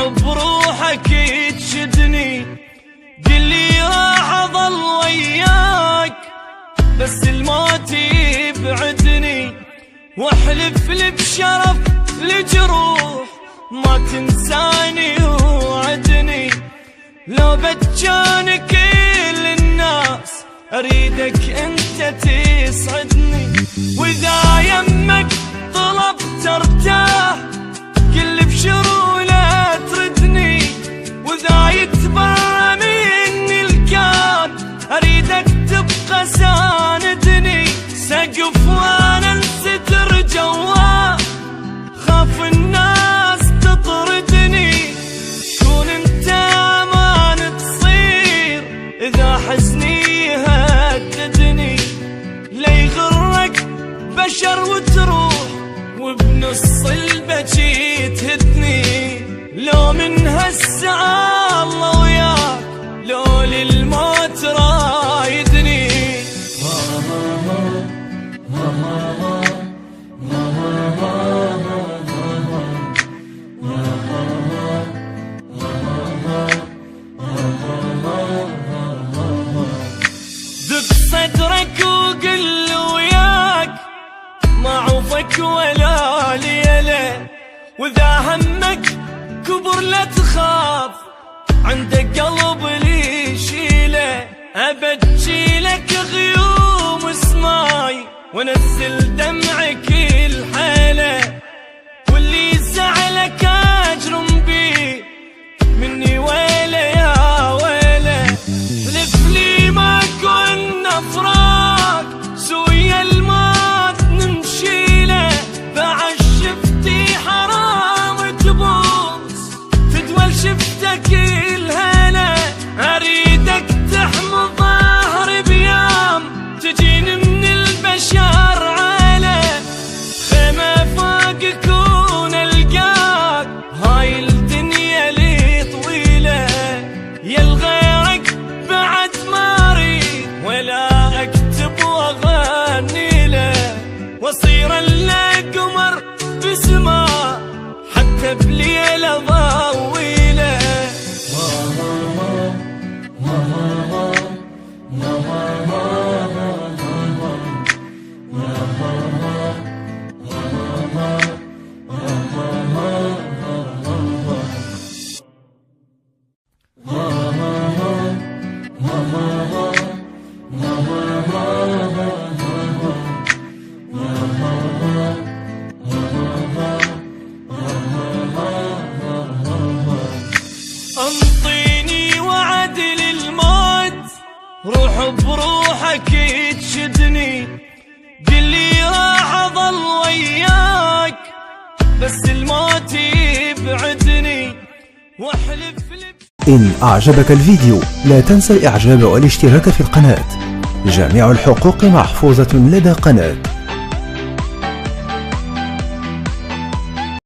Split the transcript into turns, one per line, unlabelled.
بروحك تشدني، قلي راح اظل وياك بس الموت يبعدني، واحلف لي بشرف لجروح ما تنساني وعدني. لو بتجاني كل الناس اريدك انت تسعدني، واذا يمك طلبت ارتاح كل بشروله تردني، واذا يتبرى مني الكون اريدك تبقى ساندني. سقف وانا انستر جواه خاف الناس تطردني، كون انت امان تصير اذا حزني يهددني. لا يغرك بشر وتروح وبنص البكي تهدني، لو من هالساعة الله وياك لو للموت رايدني. دق صدرك وقل وياك ما عوفك ولا ليلة، واذا همك كبر لا تخاف عندك قلب لي شيله. ابجيلك غيوم سماي وانزل دمعك الحيله، واللي زعلك اجرم بيه مني ويله يا ويله. حلف لي ما كنا فراق سويا الموت نمشيله، بعد شفتي حرام تبوس تدول شفتك الهنا. اريدك تحمي ظهري بيام تجيني من البشر عاله، خيمه فوق كون القاك هاي الدنيا لي طويله. يا الغيرك بعد ما اريد ولا اكتب واغني له، واصير الا قمر بسماء حتى بليله ضويله. انطيني وعد للموت روح بروحك تشدني، قلي راح اظل وياك بس الموت يبعدني، واحلف لي.
إن أعجبك الفيديو لا تنسى الإعجاب والاشتراك في القناة. جميع الحقوق محفوظة لدى قناة